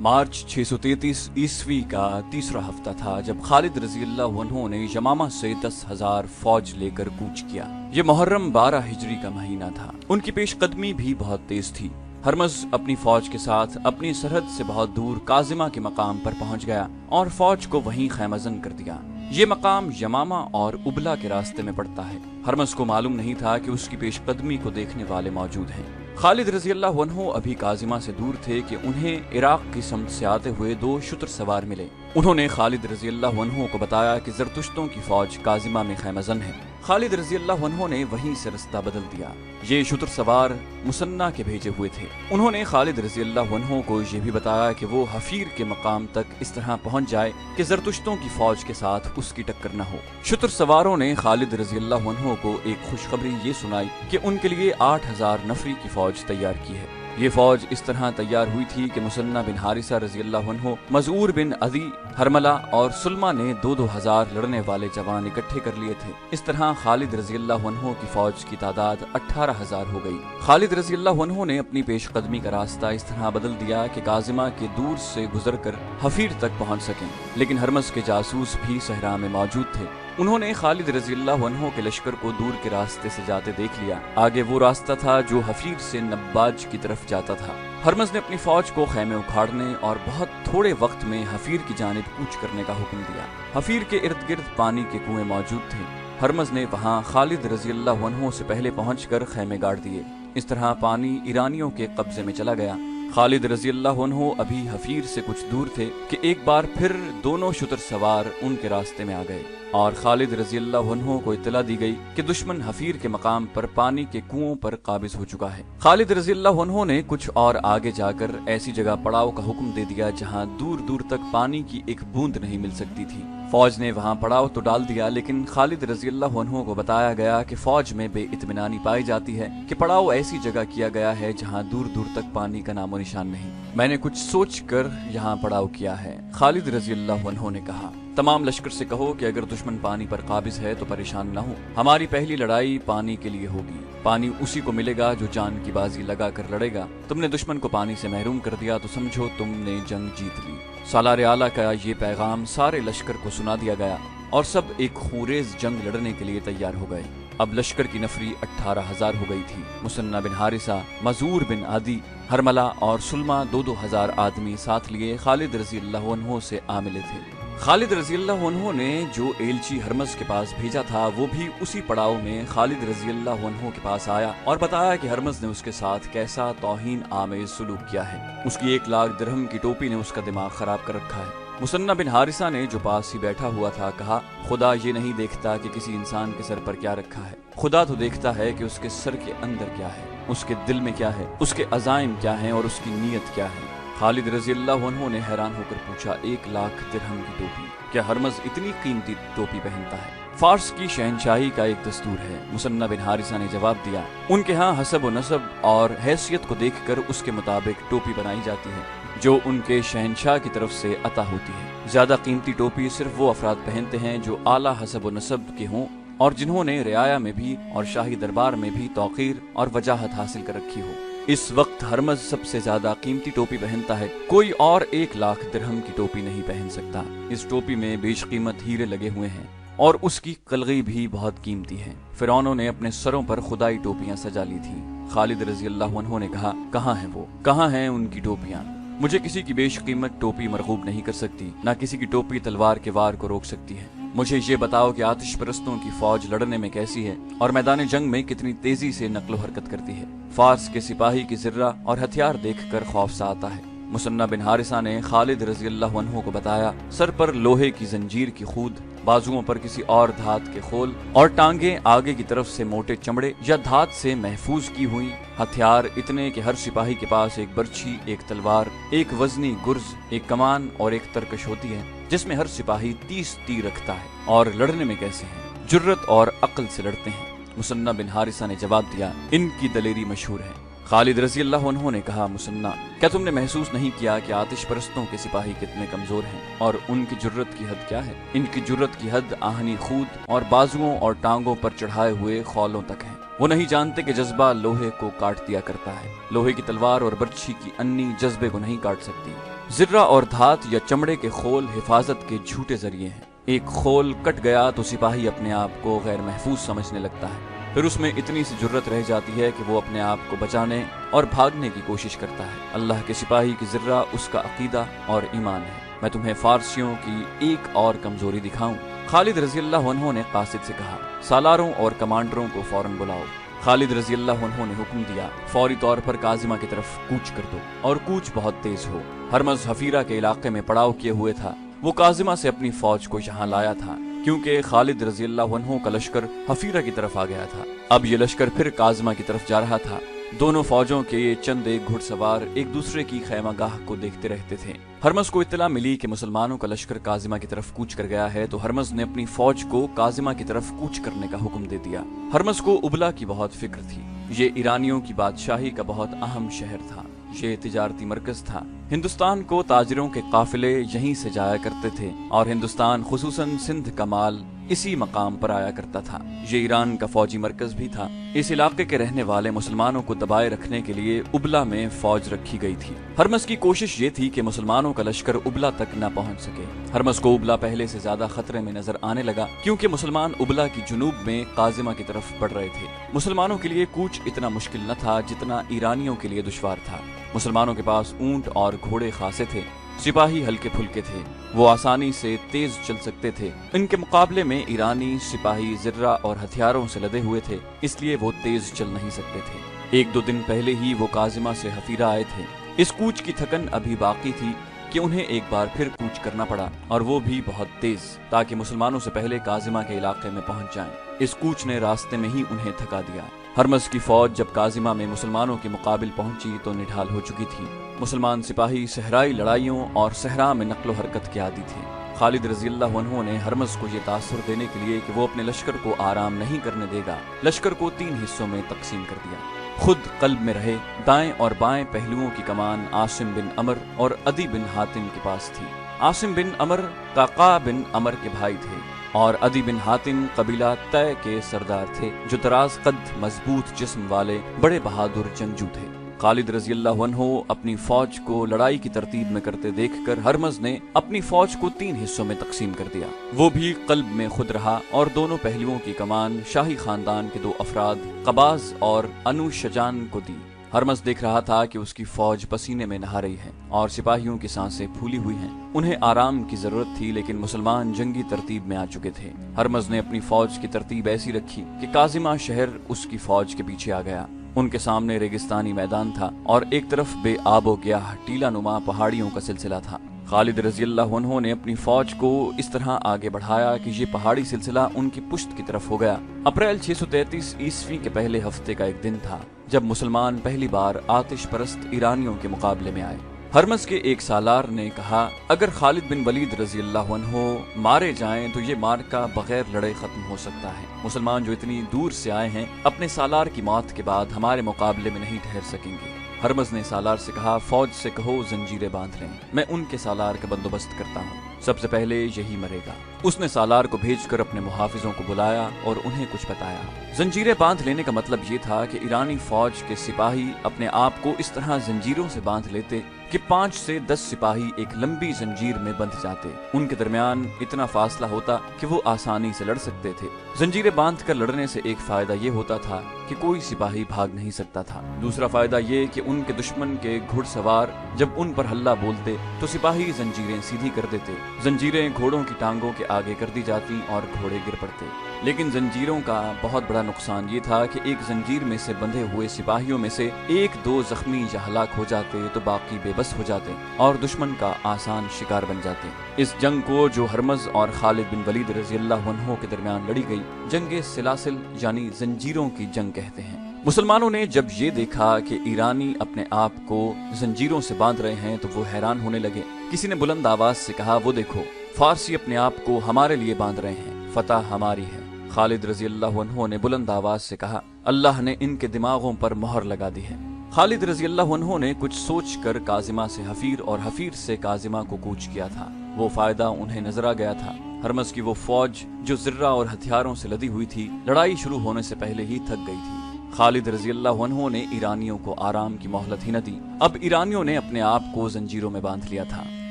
मार्च 633 ईस्वी का तीसरा हफ्ता था जब खालिद रजी अल्लाह अन्हु ने यमामा से 10,000 फौज लेकर कूच किया। ये मुहर्रम 12 हिजरी का महीना था। उनकी पेशकदमी भी बहुत तेज थी। हरमज अपनी फौज के साथ अपनी सरहद से बहुत दूर काजिमा के मकाम पर पहुंच गया और फौज को वहीं खैमजन कर दिया। ये मकाम यमामा और उबला के रास्ते में पड़ता है। हरमज को मालूम नहीं था कि उसकी पेशकदमी को देखने वाले मौजूद हैं। खालिद रजी अल्लाह अन्हु अभी काजिमा से दूर थे कि उन्हें इराक की समत से आते हुए 2 शुतर सवार मिले। उन्होंने खालिद रजी अल्लाह अन्हु को बताया कि जरतुश्तों की फौज काजिमा में खैमजन है। खालिद रजी अल्लाह अन्हु ने वहीं से रास्ता बदल दिया। ये शुतर सवार मुसन्ना के भेजे हुए थे। उन्होंने खालिद रजी अल्लाह अन्हु को ये भी बताया कि वो हफीर के मकाम तक इस तरह पहुंच जाए कि जरतुश्तों की फौज के साथ उसकी टक्कर न हो। शुतर सवारों ने खालिद रजी अल्लाह अन्हु को एक खुशखबरी ये सुनाई कि उनके लिए 8,000 नफरी की फौज तैयार की है। ये फौज इस तरह तैयार हुई थी कि मुसन्ना बिन हारिसा रजी अल्लाह अन्हु, मजूर बिन अदी, हरमला और सुलमा ने 2-2 हजार लड़ने वाले जवान इकट्ठे कर लिए थे। इस तरह खालिद रजी अल्लाह अन्हु की फौज की तादाद 18,000 हो गई। खालिद रजी अल्लाह अन्हु ने अपनी पेशकदमी का रास्ता इस तरह बदल दिया कि काजिमा के दूर से गुजर कर हफीर तक पहुंच सकें, लेकिन हरमज के जासूस भी सहरा में मौजूद थे। उन्होंने खालिद रजी अल्लाह अन्हु के लश्कर को दूर के रास्ते से जाते देख लिया। आगे वो रास्ता था जो हफीर से नब्बाज की तरफ जाता था। हरमज ने अपनी फौज को खैमे उखाड़ने और बहुत थोड़े वक्त में हफीर की जानिब कूच करने का हुक्म दिया। हफीर के इर्द गिर्द पानी के कुएं मौजूद थे। हरमज ने वहां खालिद रजी अल्लाह अन्हु से पहले पहुंचकर खैमे गाड़ दिए। इस तरह पानी ईरानियों के कब्जे में चला गया। खालिद रजी अल्लाह अन्हु अभी हफीर से कुछ दूर थे कि एक बार फिर दोनों शुतर सवार उनके रास्ते में आ गए और खालिद रजी अल्लाह अन्हु को इत्तला दी गई कि दुश्मन हफीर के मकाम पर पानी के कुओं पर काबिज हो चुका है। खालिद रजी अल्लाह अन्हु ने कुछ और आगे जाकर ऐसी जगह पड़ाव का हुक्म दे दिया जहां दूर दूर तक पानी की एक बूंद नहीं मिल सकती थी। फौज ने वहां पड़ाव तो डाल दिया, लेकिन खालिद रजी अल्लाह अन्हु को बताया गया कि फौज में बेइत्मीनानी पाई जाती है कि पड़ाव ऐसी जगह किया गया है जहां दूर दूर तक पानी का नामो निशान नहीं। मैंने कुछ सोच कर यहाँ पड़ाव किया है। खालिद रजी अल्लाह अन्हु ने कहा, तमाम लश्कर से कहो कि अगर दुश्मन पानी पर काबिज है तो परेशान न हो। हमारी पहली लड़ाई पानी के लिए होगी। पानी उसी को मिलेगा जो जान की बाजी लगा कर लड़ेगा। तुमने दुश्मन को पानी से महरूम कर दिया तो समझो तुमने जंग जीत ली। सालार आला का ये पैगाम सारे लश्कर को सुना दिया गया और सब एक खूरेज जंग लड़ने के लिए तैयार हो गए। अब लश्कर की नफरी 18,000 हो गई थी। मुसन्ना बिन हारिसा, मजूर बिन आदि, हरमला और सुलमा 2-2 हजार आदमी साथ लिए खालिद रजी अल्लाह अन्हु से आ मिले थे। खालिद रजी अल्लाह अन्हु ने जो एलची हरमज के पास भेजा था वो भी उसी पड़ाव में खालिद रजी अल्लाह अन्हु के पास आया और बताया कि हरमज ने उसके साथ कैसा तौहीन आमेज सुलूक किया है। उसकी 1 लाख दिरहम की टोपी ने उसका दिमाग खराब कर रखा है। मुसन्ना बिन हारिसा ने जो पास ही बैठा हुआ था कहा, खुदा ये नहीं देखता कि किसी इंसान के सर पर क्या रखा है। खुदा तो देखता है कि उसके सर के अंदर क्या है, उसके दिल में क्या है, उसके अज़ाइम क्या हैं और उसकी नीयत क्या है। खालिद रजी अल्लाह अन्हु ने हैरान होकर पूछा, 1 लाख दिरहम की टोपी? क्या हरमज इतनी कीमती टोपी पहनता है? फारस की शहनशाही का एक दस्तूर है। मुसन्ना बिन हारिसा ने जवाब दिया, उनके यहाँ हसब व नसब और हैसियत को देखकर उसके मुताबिक टोपी बनाई जाती है जो उनके शहनशाह की तरफ से अता होती है। ज्यादा कीमती टोपी सिर्फ वो अफराद पहनते हैं जो आला हसब व नसब के हों और जिन्होंने रियाया में भी और शाही दरबार में भी तौकीर और वजाहत हासिल कर रखी हो। इस वक्त हरमज सबसे ज्यादा कीमती टोपी पहनता है। कोई और 1 लाख दिरहम की टोपी नहीं पहन सकता। इस टोपी में बेशकीमत हीरे लगे हुए हैं और उसकी कलगी भी बहुत कीमती है। फिरौनों ने अपने सरों पर खुदाई टोपियां सजा ली थी। खालिद रजी अल्लाह अन्हु ने कहा, कहाँ हैं वो? कहाँ हैं उनकी टोपियां? मुझे किसी की बेशकीमत टोपी मरगूब नहीं कर सकती, ना किसी की टोपी तलवार के वार को रोक सकती है। मुझे ये बताओ कि आतिश परस्तों की फौज लड़ने में कैसी है और मैदान जंग में कितनी तेजी से नकलो हरकत करती है। फारस के सिपाही की जिर्रा और हथियार देखकर खौफ सा आता है। मुसन्ना बिन हारिसा ने खालिद रजी अल्लाह अन्हु को बताया, सर पर लोहे की जंजीर की खूद, बाजुओं पर किसी और धात के खोल और टांगे आगे की तरफ से मोटे चमड़े या धात से महफूज की हुई। हथियार इतने कि हर सिपाही के पास एक बर्छी, एक तलवार, एक वजनी गुर्ज, एक कमान और एक तरकश होती है जिसमें हर सिपाही 30 तीर रखता है। और लड़ने में कैसे हैं? जुर्रत और अक्ल से लड़ते हैं। मुसन्ना बिन हारिसा ने जवाब दिया, इनकी दलेरी मशहूर है। खालिद रजी अल्लाह अन्हु ने कहा, मुसन्ना, क्या तुमने महसूस नहीं किया कि आतिश परस्तों के सिपाही कितने कमजोर हैं और उनकी जुर्रत की हद क्या है? इनकी जुर्रत की हद आहनी खूद और बाजुओं और टांगों पर चढ़ाए हुए खौलों तक है। वो नहीं जानते कि जज्बा लोहे को काट दिया करता है। लोहे की तलवार और बर्छी की अन्नी जज्बे को नहीं काट सकती। ज़र्रा और धात या चमड़े के खोल हिफाजत के झूठे जरिए हैं। एक खोल कट गया तो सिपाही अपने आप को गैर महफूज समझने लगता है, फिर उसमें इतनी सी जुर्रत रह जाती है कि वो अपने आप को बचाने और भागने की कोशिश करता है। अल्लाह के सिपाही की ज़र्रा उसका अकीदा और ईमान है। मैं तुम्हें फारसियों की एक और कमजोरी दिखाऊं। खालिद रज़ी अल्लाह अन्हु ने कासिद से कहा, सालारों और कमांडरों को फौरन बुलाओ। खालिद रज़ी अल्लाह अन्हु ने हुक्म दिया, फौरी तौर पर काजिमा की तरफ कूच कर दो और कूच बहुत तेज हो। हरमज हफीरा के इलाके में पड़ाव किए हुए था। वो काजिमा से अपनी फौज को यहाँ लाया था क्योंकि खालिद रज़ी अल्लाह अन्हु का लश्कर हफीरा की तरफ आ गया था। अब ये लश्कर फिर काजिमा की तरफ जा रहा था। दोनों फौजों के ये चंद एक घुड़सवार एक दूसरे की खैमागाह को देखते रहते थे। हरमज को इत्तला मिली कि मुसलमानों का लश्कर काजिमा की तरफ कूच कर गया है, तो हरमज ने अपनी फौज को काजिमा की तरफ कूच करने का हुक्म दे दिया। हरमज को उबला की बहुत फिक्र थी। ये ईरानियों की बादशाही का बहुत अहम शहर था। ये तिजारती मरकज था। हिंदुस्तान को ताजिरों के काफिले यहीं से जाया करते थे और हिंदुस्तान खुसूसन सिंध का माल इसी मकाम पर आया करता था। ये ईरान का फौजी मरकज भी था। इस इलाके के रहने वाले मुसलमानों को दबाए रखने के लिए उबला में फौज रखी गई थी। हरमज की कोशिश ये थी कि मुसलमानों का लश्कर उबला तक न पहुंच सके। हरमज को उबला पहले से ज्यादा खतरे में नजर आने लगा क्योंकि मुसलमान उबला की जुनूब में काजिमा की तरफ बढ़ रहे थे। मुसलमानों के लिए कूच इतना मुश्किल न था जितना ईरानियों के लिए दुश्वार था। मुसलमानों के पास ऊंट और घोड़े खासे थे। सिपाही हल्के फुल्के थे। वो आसानी से तेज चल सकते थे। इनके मुकाबले में ईरानी सिपाही ज़र्रा और हथियारों से लदे हुए थे, इसलिए वो तेज चल नहीं सकते थे। एक दो दिन पहले ही वो काजिमा से हफीरा आए थे। इस कूच की थकन अभी बाकी थी कि उन्हें एक बार फिर कूच करना पड़ा, और वो भी बहुत तेज, ताकि मुसलमानों से पहले काजिमा के इलाके में पहुंच जाएं। इस कूच ने रास्ते में ही उन्हें थका दिया। हरमज की फौज जब काजिमा में मुसलमानों के मुकाबिल पहुंची तो निढाल हो चुकी थी। मुसलमान सिपाही सहराई लड़ाइयों और सहरा में नक्लो हरकत के आदी थे। खालिद रज़ी अल्लाह अन्हु ने हरमज को ये तासुर देने के लिए कि वो अपने लश्कर को आराम नहीं करने देगा, लश्कर को 3 हिस्सों में तकसीम कर दिया। खुद कल्ब में रहे। दाएं और बाएं पहलुओं की कमान आसिम बिन अमर और अदी बिन हातिम के पास थी। आसिम बिन अमर काका बिन अमर के भाई थे और अदी बिन हातिम कबीला तय के सरदार थे, जो दराज कद मजबूत जिस्म वाले बड़े बहादुर जंगजू थे। खालिद रज़ी अल्लाह अन्हु अपनी फौज को लड़ाई की तरतीब में करते देखकर हरमज ने अपनी फौज को 3 हिस्सों में तकसीम कर दिया। वो भी कल्ब में खुद रहा और दोनों पहलुओं की कमान शाही खानदान के 2 अफराद कबाज और अनुशजान को दी। हरमज देख रहा था कि उसकी फौज पसीने में नहा रही है और सिपाहियों की सांसें फूली हुई हैं। उन्हें आराम की जरूरत थी, लेकिन मुसलमान जंगी तरतीब में आ चुके थे। हरमज ने अपनी फौज की तरतीब ऐसी रखी कि काजिमा शहर उसकी फौज के पीछे आ गया। उनके सामने रेगिस्तानी मैदान था और एक तरफ बेआबो ग्याह टीला नुमा पहाड़ियों का सिलसिला था। खालिद रज़ी अल्लाह अन्हु ने अपनी फौज को इस तरह आगे बढ़ाया कि ये पहाड़ी सिलसिला उनकी पुश्त की तरफ हो गया। अप्रैल 633 ईस्वी के पहले हफ्ते का एक दिन था जब मुसलमान पहली बार आतिश परस्त ईरानियों के मुकाबले में आए। हरमज के एक सालार ने कहा, अगर खालिद बिन वलीद रज़ी अल्लाह अन्हु मारे जाएं तो ये मार्का बगैर लड़े खत्म हो सकता है। मुसलमान जो इतनी दूर से आए हैं अपने सालार की मौत के बाद हमारे मुकाबले में नहीं ठहर सकेंगे। हरमज ने सालार से कहा, फौज से कहो जंजीरें बांध लें, मैं उनके सालार का बंदोबस्त करता हूँ, सबसे पहले यही मरेगा। उसने सालार को भेजकर अपने मुहाफिजों को बुलाया और उन्हें कुछ बताया। जंजीरें बांध लेने का मतलब ये था कि ईरानी फौज के सिपाही अपने आप को इस तरह जंजीरों से बांध लेते कि 5 से 10 सिपाही एक लंबी जंजीर में बंध जाते। उनके दरमियान इतना फासला होता कि वो आसानी से लड़ सकते थे। जंजीरें बांधकर लड़ने से एक फायदा ये होता था कि कोई सिपाही भाग नहीं सकता था। दूसरा फायदा ये कि उनके दुश्मन के घुड़सवार जब उन पर हल्ला बोलते तो सिपाही जंजीरें सीधी कर देते। जंजीरें घोड़ों की टांगों के आगे कर दी जाती और घोड़े गिर पड़ते। लेकिन जंजीरों का बहुत बड़ा नुकसान ये था कि एक जंजीर में से बंधे हुए सिपाहियों में से 1-2 जख्मी या हलाक हो जाते तो बाकी बेबस हो जाते और दुश्मन का आसान शिकार बन जाते। इस जंग को, जो हरमज और खालिद बिन वलीद रज़ी अल्लाह अन्हु के दरमियान लड़ी गई, जंगे सिलासिल यानी जंजीरों की जंग कहते हैं। मुसलमानों ने जब ये देखा कि ईरानी अपने आप को जंजीरों से बांध रहे हैं तो वो हैरान होने लगे। किसी ने बुलंद आवाज से कहा, वो देखो, फारसी अपने आप को हमारे लिए बांध रहे हैं, फतह हमारी है। खालिद रज़ी अल्लाह अन्हु ने बुलंद आवाज से कहा, अल्लाह ने इनके दिमागों पर मोहर लगा दी है। खालिद रज़ी अल्लाह अन्हु ने कुछ सोच कर काजिमा से हफीर और हफीर से काजिमा को कूच किया था। वो फायदा उन्हें नजर आ गया था। हरमज की वो फौज जो ज़र्रा और हथियारों से लदी हुई थी, लड़ाई शुरू होने से पहले ही थक गई थी। खालिद रजी अल्लाह अन्हु ने ईरानियों को आराम की मोहलत ही न दी। अब ईरानियों ने अपने आप को जंजीरों में बांध लिया था।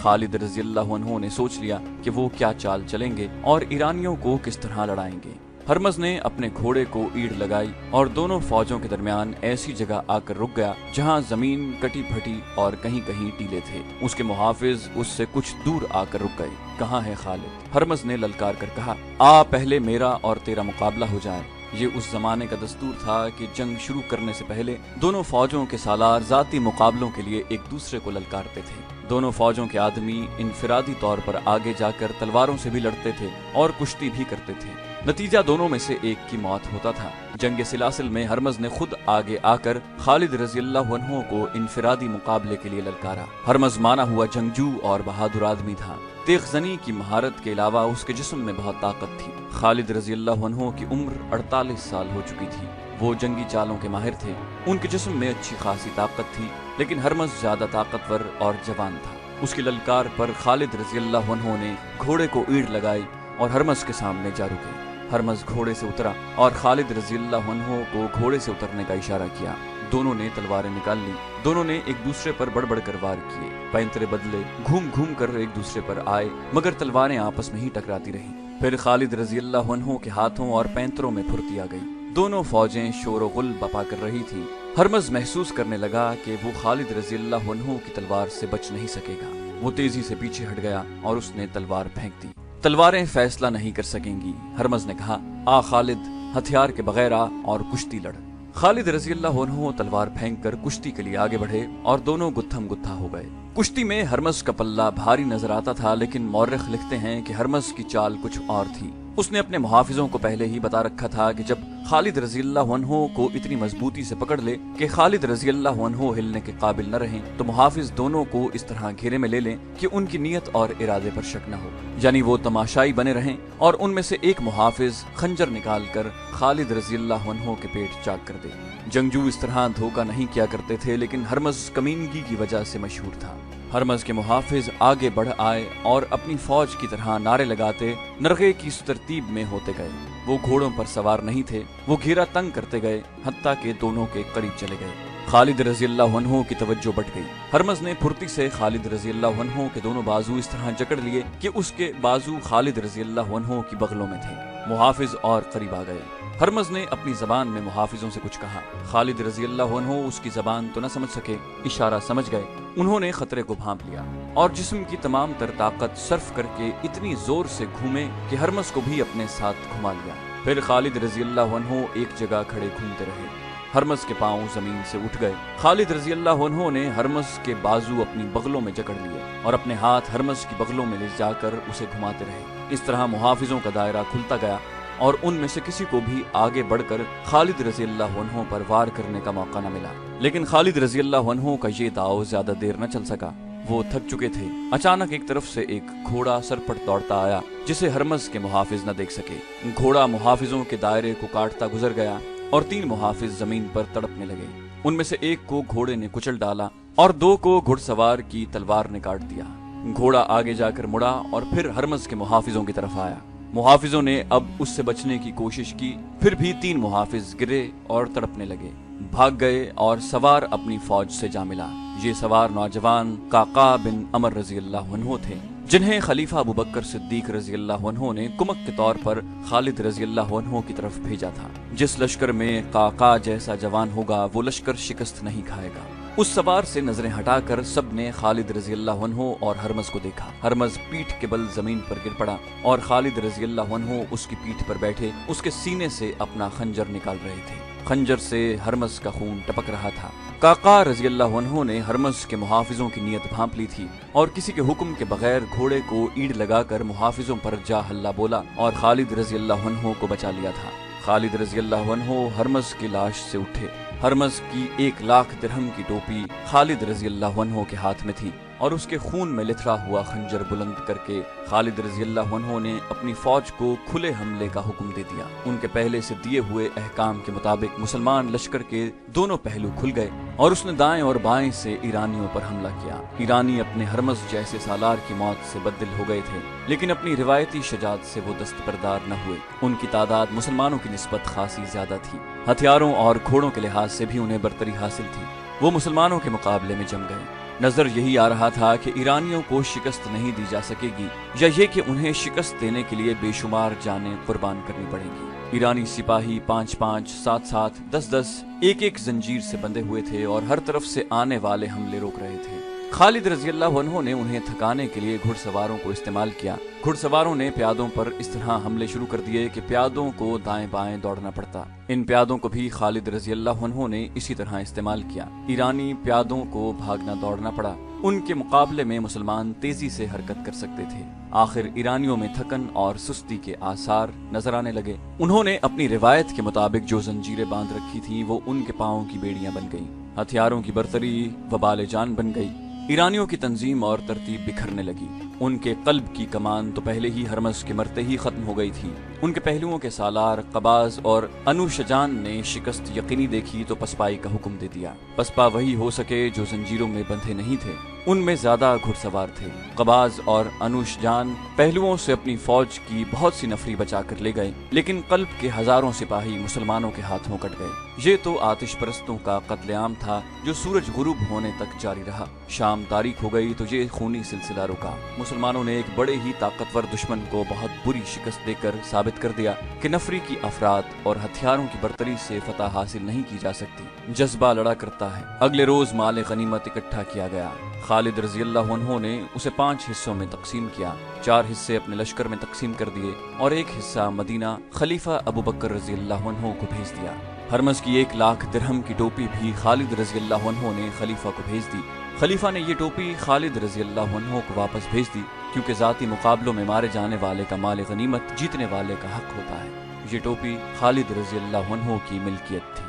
खालिद रजी अल्लाह अन्हु ने सोच लिया कि वो क्या चाल चलेंगे और ईरानियों को किस तरह लड़ाएंगे। हरमज ने अपने घोड़े को ईड़ लगाई और दोनों फौजों के दरमियान ऐसी जगह आकर रुक गया जहां जमीन कटी फटी और कहीं कहीं टीले थे। उसके मुहाफिज उससे कुछ दूर आकर रुक गए। कहाँ है खालिद? हरमज ने ललकार कर कहा, आ पहले मेरा और तेरा मुकाबला हो जाए। ये उस जमाने का दस्तूर था कि जंग शुरू करने से पहले दोनों फौजों के सालार जाती मुकाबलों के लिए एक दूसरे को ललकारते थे। दोनों फौजों के आदमी इनफिरादी तौर पर आगे जाकर तलवारों से भी लड़ते थे और कुश्ती भी करते थे। नतीजा दोनों में से एक की मौत होता था। जंग सिलासिल में हरमज ने खुद आगे आकर खालिद रजी अल्लाह अन्हु को इनफिरादी मुकाबले के लिए ललकारा। हरमज माना हुआ जंगजू और बहादुर आदमी था। तेगजनी की महारत के अलावा उसके जिस्म में बहुत ताकत थी। खालिद रजी अल्लाह अन्हु की उम्र 48 साल हो चुकी थी। वो जंगी चालों के माहिर थे। उनके जिस्म में अच्छी खासी ताकत थी, लेकिन हरमज ज्यादा ताकतवर और जवान था। उसकी ललकार पर खालिद रजी अल्लाह अन्हु ने घोड़े को ईड़ लगाई और हरमज के सामने जा रुके। हरमज घोड़े से उतरा और खालिद रजी अल्लाह अन्हु को घोड़े से उतरने का इशारा किया। दोनों ने तलवारें निकाल ली। दोनों ने एक दूसरे पर बड़बड़ कर वार किए। पैंतरे बदले, घूम घूम कर एक दूसरे पर आए, मगर तलवारें आपस में ही टकराती रहीं। फिर खालिद रजी अल्लाह अन्हु के हाथों और पैंतरों में फुर्ती आ गई। दोनों फौजें शोर गुल बपा कर रही थी। हरमज महसूस करने लगा कि वो खालिद रजी अल्लाह अन्हु की तलवार से बच नहीं सकेगा। वो तेजी से पीछे हट गया और उसने तलवार फेंक दी। तलवारें फैसला नहीं कर सकेंगी। हरमज ने कहा, आ खालिद, हथियार के बगैर आ और कुश्ती लड़। खालिद रजी अल्लाह अन्हु तलवार फेंक कर कुश्ती के लिए आगे बढ़े और दोनों गुत्थम गुत्था हो गए। कुश्ती में हरमज का पल्ला भारी नजर आता था, लेकिन मौर्रिख लिखते हैं कि हरमज की चाल कुछ और थी। उसने अपने मुहाफिजों को पहले ही बता रखा था कि जब खालिद रजी अल्लाह अन्हु को इतनी मजबूती से पकड़ ले कि खालिद रजी अल्लाह अन्हु हिलने के काबिल न रहें, तो मुहाफिज दोनों को इस तरह घेरे में ले लें कि उनकी नीयत और इरादे पर शक न हो, यानी वो तमाशाई बने रहें। और उनमें से एक मुहाफिज खंजर निकाल कर खालिद रजी अल्लाह अन्हु के पेट चाक कर दे। जंगजू इस तरह धोखा नहीं किया करते थे, लेकिन हरमज कमीनगी की वजह से मशहूर था। हरमज के मुहाफिज आगे बढ़ आए और अपनी फौज की तरह नारे लगाते नरगे की इस तरतीब में होते गए। वो घोड़ों पर सवार नहीं थे। वो घेरा तंग करते गए, हत्ता के दोनों के करीब चले गए। खालिद रजी अल्लाह अन्हु की तवज्जो बढ़ गई। हरमज ने फुर्ती से खालिद रजी अल्लाह अन्हु के दोनों बाजू इस तरह जकड़ लिए कि उसके बाजू खालिद रजी अल्लाह अन्हु की बगलों में थे। मुहाफिज और करीब आ गए। हरमज ने अपनी जबान में मुहाफिजों से कुछ कहा। खालिद रजी अल्लाह अन्हु उसकी जबान तो न समझ सके, इशारा समझ गए। उन्होंने खतरे को भांप लिया और जिस्म की तमाम तर ताकत सर्फ करके इतनी जोर से घूमे कि हरमज को भी अपने साथ घुमा लिया। फिर खालिद रजी अल्लाह अन्हु एक जगह खड़े घूमते रहे। हरमज के पांव जमीन से उठ गए। खालिद रजी अल्लाह अन्हु ने हरमज के बाजू अपनी बगलों में जकड़ लिए और अपने हाथ हरमज की बगलों में ले जाकर उसे घुमाते रहे। इस तरह मुहाफिजों का दायरा खुलता गया और उनमें से किसी को भी आगे बढ़कर खालिद रजी अल्लाह अन्हु पर वार करने का मौका न मिला। लेकिन खालिद रजी अल्लाह अन्हु का ये दाव ज्यादा देर न चल सका। वो थक चुके थे। अचानक एक तरफ से एक घोड़ा सरपट दौड़ता आया, जिसे हरमज के मुहाफिज न देख सके। घोड़ा मुहाफिजों के दायरे को काटता गुजर गया और 3 मुहाफिज जमीन पर तड़पने लगे। उनमें से एक को घोड़े ने कुचल डाला और 2 को घुड़सवार की तलवार ने काट दिया। घोड़ा आगे जाकर मुड़ा और फिर हरमज के मुहाफिजों की तरफ आया। मुहाफिजों ने अब उससे बचने की कोशिश की, फिर भी 3 मुहाफिज गिरे और तड़पने लगे। भाग गए और सवार अपनी फौज से जा मिला। ये सवार नौजवान काका बिन अमर रजी अल्लाह अन्हु थे, जिन्हें खलीफा अबू बकर सिद्दीक रजी अल्लाह अन्हु ने कुमक के तौर पर खालिद रजी अल्लाह अन्हु की तरफ भेजा था। जिस लश्कर में काका जैसा जवान होगा, वो लश्कर शिकस्त नहीं खाएगा। उस सवार से नजरें हटाकर सब ने खालिद रजी अल्लाह अन्हु और हरमज को देखा। हरमज पीठ के बल जमीन पर गिर पड़ा और खालिद रजी अल्लाह अन्हु उसकी पीठ पर बैठे उसके सीने से अपना खंजर निकाल रहे थे। खंजर से हरमज का खून टपक रहा था। काका रजी अल्लाह अन्हु ने हरमज के मुहाफिजों की नीयत भांप ली थी और किसी के हुक्म के बगैर घोड़े को ईड़ लगाकर मुहाफिजों पर जा हल्ला बोला और खालिद रजी अल्लाह अन्हु को बचा लिया था। खालिद रजी अल्लाह अन्हु हरमज की लाश से उठे। हरमज की 1 लाख दिरहम की टोपी खालिद रजी अल्लाह अन्हु के हाथ में थी اور اس کے خون میں لتھڑا ہوا خنجر بلند کر کے خالد رضی اللہ عنہ نے اپنی فوج کو کھلے حملے کا حکم دے دیا۔ ان کے پہلے سے دیے ہوئے احکام کے مطابق مسلمان لشکر کے دونوں پہلو کھل گئے اور اس نے دائیں اور بائیں سے ایرانیوں پر حملہ کیا۔ ایرانی اپنے ہرمز جیسے سالار کی موت سے بددل ہو گئے تھے، لیکن اپنی روایتی شجاعت سے وہ دستبردار نہ ہوئے۔ ان کی تعداد مسلمانوں کی نسبت خاصی زیادہ تھی، ہتھیاروں اور گھوڑوں کے لحاظ سے بھی انہیں برتری حاصل تھی۔ وہ مسلمانوں کے مقابلے میں جم گئے۔ نظر یہی آ رہا تھا کہ ایرانیوں کو شکست نہیں دی جا سکے گی، یا یہ کہ انہیں شکست دینے کے لیے بے شمار جانیں قربان کرنی پڑیں گی۔ ایرانی سپاہی 5-5، 7-7، 10-10 ایک زنجیر سے بندھے ہوئے تھے اور ہر طرف سے آنے والے حملے روک رہے تھے۔ خالد رضی اللہ عنہ نے انہیں تھکانے کے لیے گھڑ سواروں کو استعمال کیا۔ گھڑ سواروں نے پیادوں پر اس طرح حملے شروع کر دیے کہ پیادوں کو دائیں بائیں دوڑنا پڑتا۔ ان پیادوں کو بھی خالد رضی اللہ عنہ نے اسی طرح استعمال کیا۔ ایرانی پیادوں کو بھاگنا دوڑنا پڑا۔ ان کے مقابلے میں مسلمان تیزی سے حرکت کر سکتے تھے۔ آخر ایرانیوں میں تھکن اور سستی کے آثار نظر آنے لگے۔ انہوں نے اپنی روایت کے مطابق جو زنجیریں باندھ رکھی تھیں وہ ان کے پاؤں کی بیڑیاں بن گئیں۔ ہتھیاروں کی برتری وبال جان بن گئی۔ ایرانیوں کی تنظیم اور ترتیب بکھرنے لگی۔ ان کے قلب کی کمان تو پہلے ہی ہرمز کے مرتے ہی ختم ہو گئی تھی۔ ان کے پہلوؤں کے سالار قباز اور انوشجان نے شکست یقینی دیکھی تو پسپائی کا حکم دے دیا۔ پسپا وہی ہو سکے جو زنجیروں میں بندھے نہیں تھے۔ ان میں زیادہ گھڑ سوار تھے۔ قباز اور انوشجان پہلوؤں سے اپنی فوج کی بہت سی نفری بچا کر لے گئے، لیکن قلب کے ہزاروں سپاہی مسلمانوں کے ہاتھوں کٹ گئے۔ یہ تو آتش پرستوں کا قتل عام تھا جو سورج غروب ہونے تک جاری رہا۔ شام تاریک ہو گئی تو یہ خونی سلسلہ رکا۔ مسلمانوں نے ایک بڑے ہی طاقتور دشمن کو بہت بری شکست دے کر ثابت کر دیا کہ نفری کی افراد اور ہتھیاروں کی برتری سے فتح حاصل نہیں کی جا سکتی۔ جذبہ لڑا کرتا ہے۔ اگلے روز مال غنیمت اکٹھا کیا گیا۔ خالد رضی اللہ عنہ نے اسے 5 حصوں میں تقسیم کیا۔ 4 حصے اپنے لشکر میں تقسیم کر دیے اور ایک حصہ مدینہ خلیفہ ابو بکر رضی اللہ عنہ کو بھیج دیا۔ ہرمز کی 1 لاکھ درہم کی ٹوپی بھی خالد رضی اللہ عنہ نے خلیفہ کو بھیج دی۔ خلیفہ نے یہ ٹوپی خالد رضی اللہ عنہ کو واپس بھیج دی، کیونکہ ذاتی مقابلوں میں مارے جانے والے کا مال غنیمت جیتنے والے کا حق ہوتا ہے۔ یہ ٹوپی خالد رضی اللہ عنہ کی ملکیت تھی۔